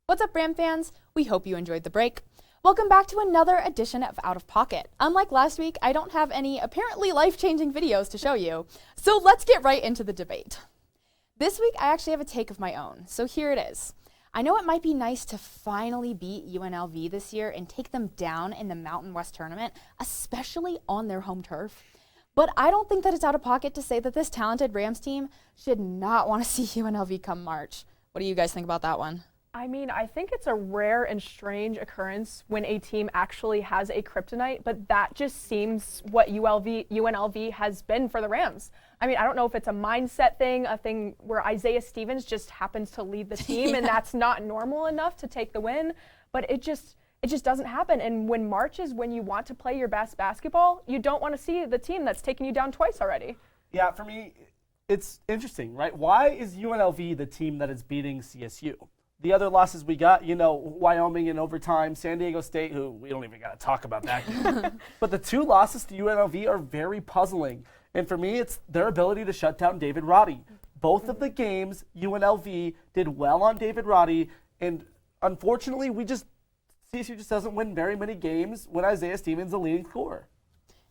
What's up, Ram fans? We hope you enjoyed the break. Welcome back to another edition of Out of Pocket. Unlike last week, I don't have any apparently life-changing videos to show you, so let's get right into the debate. This week, I actually have a take of my own, so here it is. I know it might be nice to finally beat UNLV this year and take them down in the Mountain West tournament, especially on their home turf. But I don't think that it's out of pocket to say that this talented Rams team should not want to see UNLV come March. What do you guys think about that one? I mean, I think it's a rare and strange occurrence when a team actually has a kryptonite, but that just seems what UNLV has been for the Rams. I mean, I don't know if it's a mindset thing, a thing where Isaiah Stevens just happens to lead the team and that's not normal enough to take the win, but it just doesn't happen. And when March is when you want to play your best basketball, you don't want to see the team that's taken you down twice already. Yeah, for me, it's interesting, right? Why is UNLV the team that is beating CSU? The other losses we got, Wyoming in overtime, San Diego State, who we don't even got to talk about that game. But the two losses to UNLV are very puzzling. And for me, it's their ability to shut down David Roddy. Both of the games, UNLV did well on David Roddy. And unfortunately, CSU just doesn't win very many games when Isaiah Stevens is the leading scorer.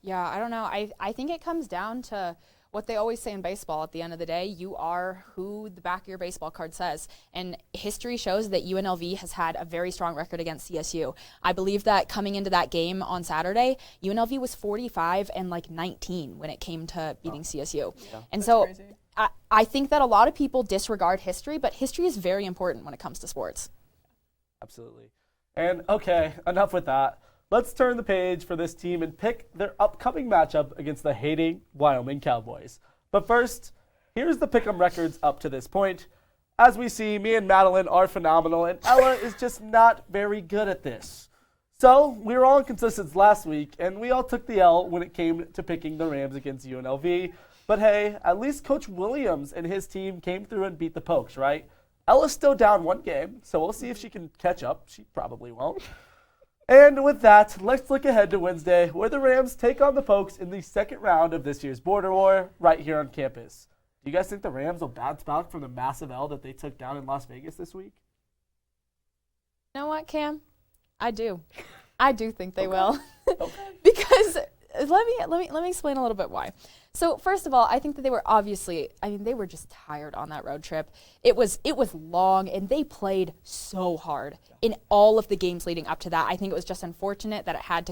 Yeah, I don't know. I think it comes down to what they always say in baseball. At the end of the day, you are who the back of your baseball card says. And history shows that UNLV has had a very strong record against CSU. I believe that coming into that game on Saturday, UNLV was 45-19 when it came to beating CSU. Yeah. And so I think that a lot of people disregard history, but history is very important when it comes to sports. Absolutely. And okay, enough with that. Let's turn the page for this team and pick their upcoming matchup against the hating Wyoming Cowboys. But first, here's the pick'em records up to this point. As we see, me and Madeline are phenomenal, and Ella is just not very good at this. So, we were all inconsistent last week, and we all took the L when it came to picking the Rams against UNLV. But hey, at least Coach Williams and his team came through and beat the Pokes, right? Ella's still down one game, so we'll see if she can catch up. She probably won't. And with that, let's look ahead to Wednesday, where the Rams take on the Pokes in the second round of this year's Border War right here on campus. Do you guys think the Rams will bounce back from the massive L that they took down in Las Vegas this week? You know what, Cam? I do. I do think they will. Okay. Because let me explain a little bit why. So first of all, I think that they were they were just tired on that road trip. It was long, and they played so hard in all of the games leading up to that. I think it was just unfortunate that it had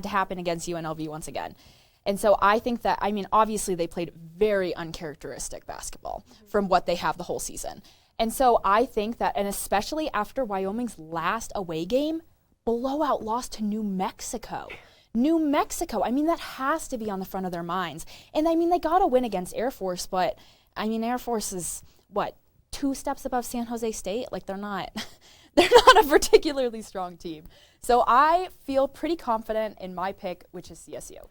to happen against UNLV once again. And so I think that, obviously they played very uncharacteristic basketball from what they have the whole season. And so I think that, and especially after Wyoming's last away game, blowout loss to New Mexico. New Mexico, that has to be on the front of their minds. And they got to win against Air Force, but Air Force is, 2 steps above San Jose State? They're not a particularly strong team. So I feel pretty confident in my pick, which is CSU.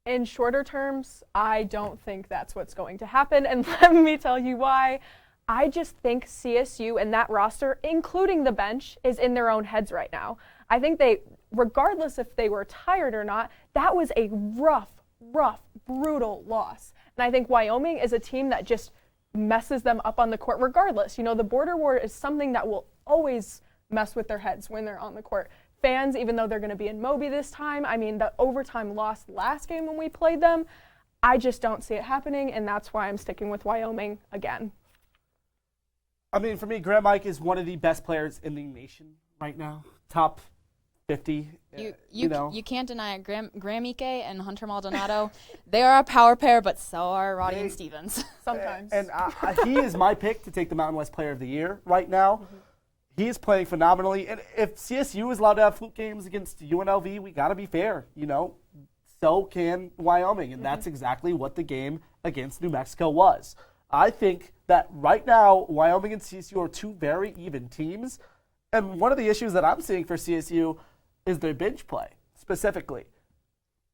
In shorter terms, I don't think that's what's going to happen, and let me tell you why. I just think CSU and that roster, including the bench, is in their own heads right now. I think regardless if they were tired or not, that was a rough, brutal loss. And I think Wyoming is a team that just messes them up on the court regardless. The border war is something that will always mess with their heads when they're on the court. Fans, even though they're going to be in Moby this time, the overtime loss last game when we played them, I just don't see it happening, and that's why I'm sticking with Wyoming again. For me, Graham Ike is one of the best players in the nation right now. Top 50. You can't deny it. Graham Ike and Hunter Maldonado, they are a power pair, but so are Roddy and Stevens. Sometimes. And he is my pick to take the Mountain West Player of the Year right now. Mm-hmm. He is playing phenomenally. And if CSU is allowed to have fluke games against UNLV, we got to be fair. So can Wyoming. And that's exactly what the game against New Mexico was. I think that right now, Wyoming and CSU are two very even teams. And one of the issues that I'm seeing for CSU is their bench play, specifically.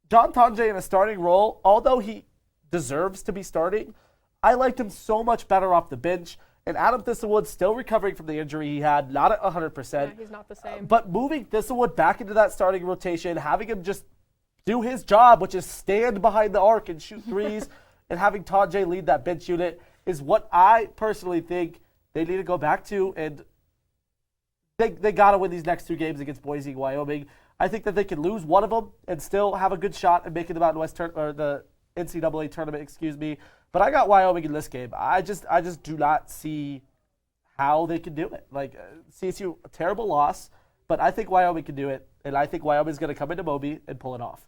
John Tonje in a starting role, although he deserves to be starting, I liked him so much better off the bench. And Adam Thistlewood's still recovering from the injury he had, not at 100%. Yeah, he's not the same. But moving Thistlewood back into that starting rotation, having him just do his job, which is stand behind the arc and shoot threes, and having Tonje lead that bench unit is what I personally think they need to go back to. And they got to win these next 2 games against Boise and Wyoming. I think that they can lose one of them and still have a good shot at making the Mountain West or the NCAA tournament, But I got Wyoming in this game. I just do not see how they can do it. Like, CSU, a terrible loss, but I think Wyoming can do it, and I think Wyoming's going to come into Moby and pull it off.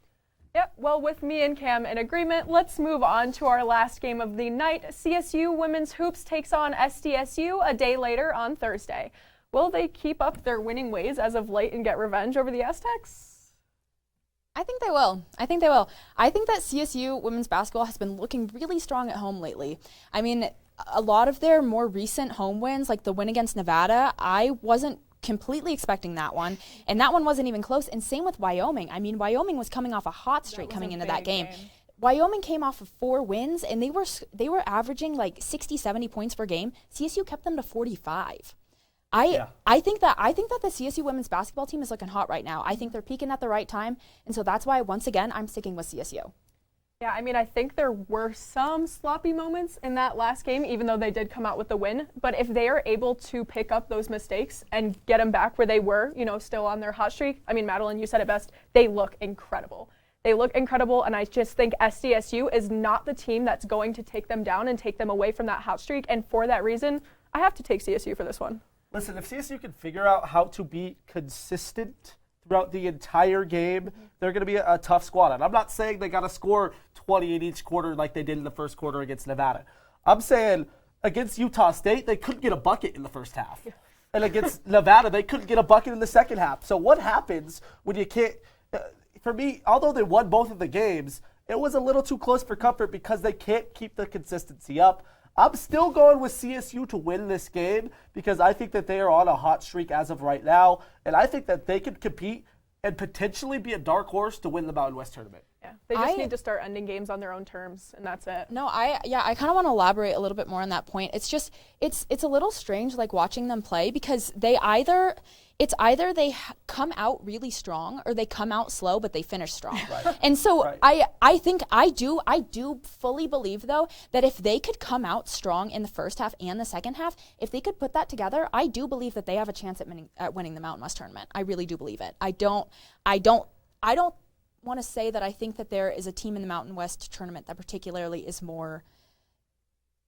Yep, well, with me and Cam in agreement, let's move on to our last game of the night. CSU Women's Hoops takes on SDSU a day later on Thursday. Will they keep up their winning ways as of late and get revenge over the Aztecs? I think they will. I think that CSU women's basketball has been looking really strong at home lately. I mean, a lot of their more recent home wins, like the win against Nevada, I wasn't completely expecting that one, and that one wasn't even close. And same with Wyoming. I mean, Wyoming was coming off a hot streak coming into that game. Wyoming came off of 4 wins, and they were averaging like 60, 70 points per game. CSU kept them to 45. I think that the CSU women's basketball team is looking hot right now. I think they're peaking at the right time, and so that's why, once again, I'm sticking with CSU. Yeah, I mean, I think there were some sloppy moments in that last game, even though they did come out with the win. But if they are able to pick up those mistakes and get them back where they were, still on their hot streak, I mean, Madeline, you said it best, they look incredible. They look incredible, and I just think SDSU is not the team that's going to take them down and take them away from that hot streak. And for that reason, I have to take CSU for this one. Listen, if CSU can figure out how to be consistent throughout the entire game, they're going to be a tough squad. And I'm not saying they got to score 20 in each quarter like they did in the first quarter against Nevada. I'm saying against Utah State, they couldn't get a bucket in the first half. And against Nevada, they couldn't get a bucket in the second half. So what happens when you can't for me, although they won both of the games, it was a little too close for comfort because they can't keep the consistency up. I'm still going with CSU to win this game because I think that they are on a hot streak as of right now, and I think that they can compete and potentially be a dark horse to win the Mountain West tournament. Yeah, they just need to start ending games on their own terms, and that's it. No, I kind of want to elaborate a little bit more on that point. It's just it's a little strange, like, watching them play because they either come out really strong or they come out slow but they finish strong. Right. And so right. I think I do fully believe, though, that if they could come out strong in the first half and the second half, if they could put that together, I do believe that they have a chance at winning the Mountain West tournament. I really do believe it. I don't want to say that I think that there is a team in the Mountain West tournament that particularly is more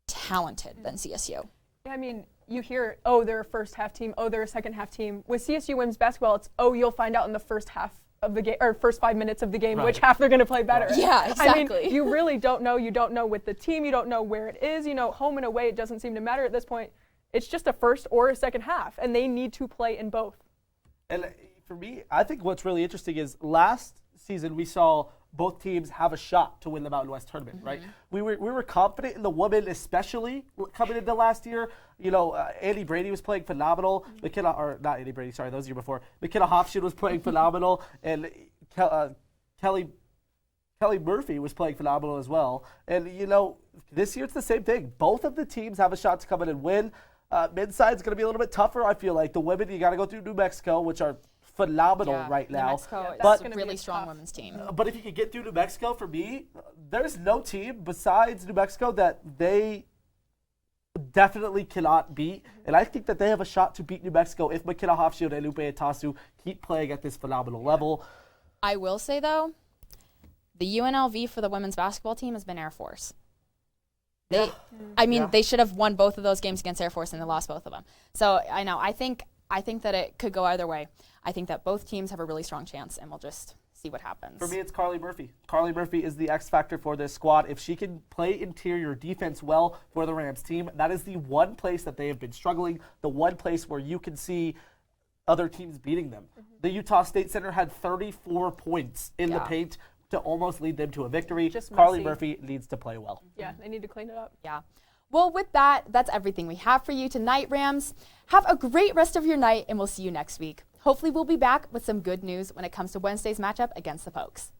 talented than CSU. Yeah, I mean, you hear, they're a first half team, they're a second half team. With CSU women's basketball, it's, you'll find out in the first half of the game, or first 5 minutes of the game, right, which half they're going to play better. Right. Yeah, exactly. I mean, you really don't know. You don't know with the team. You don't know where it is. Home and away, it doesn't seem to matter at this point. It's just a first or a second half, and they need to play in both. And for me, I think what's really interesting is last season we saw both teams have a shot to win the Mountain West tournament, right? We were confident in the women, especially coming into last year. Andy Brady was playing phenomenal. Not Andy Brady, sorry, that was the year before. McKenna Hofschild was playing phenomenal, and Kelly Murphy was playing phenomenal as well. And, this year it's the same thing. Both of the teams have a shot to come in and win. Men's side is going to be a little bit tougher, I feel like. The women, you got to go through New Mexico, which are phenomenal right now. New Mexico is a really strong women's team. But if you could get through New Mexico, for me, there's no team besides New Mexico that they definitely cannot beat. And I think that they have a shot to beat New Mexico if McKenna Hofschild and Lupe Atasu keep playing at this phenomenal level. I will say, though, the UNLV for the women's basketball team has been Air Force. They should have won both of those games against Air Force, and they lost both of them. So I think that it could go either way. I think that both teams have a really strong chance, and we'll just see what happens. For me, it's Carly Murphy. Carly Murphy is the X factor for this squad. If she can play interior defense well for the Rams team, that is the one place that they have been struggling, the one place where you can see other teams beating them. The Utah State Center had 34 points in the paint to almost lead them to a victory. Carly Murphy needs to play well. Yeah, they need to clean it up. Yeah. Well, with that, that's everything we have for you tonight, Rams. Have a great rest of your night, and we'll see you next week. Hopefully, we'll be back with some good news when it comes to Wednesday's matchup against the Pokes.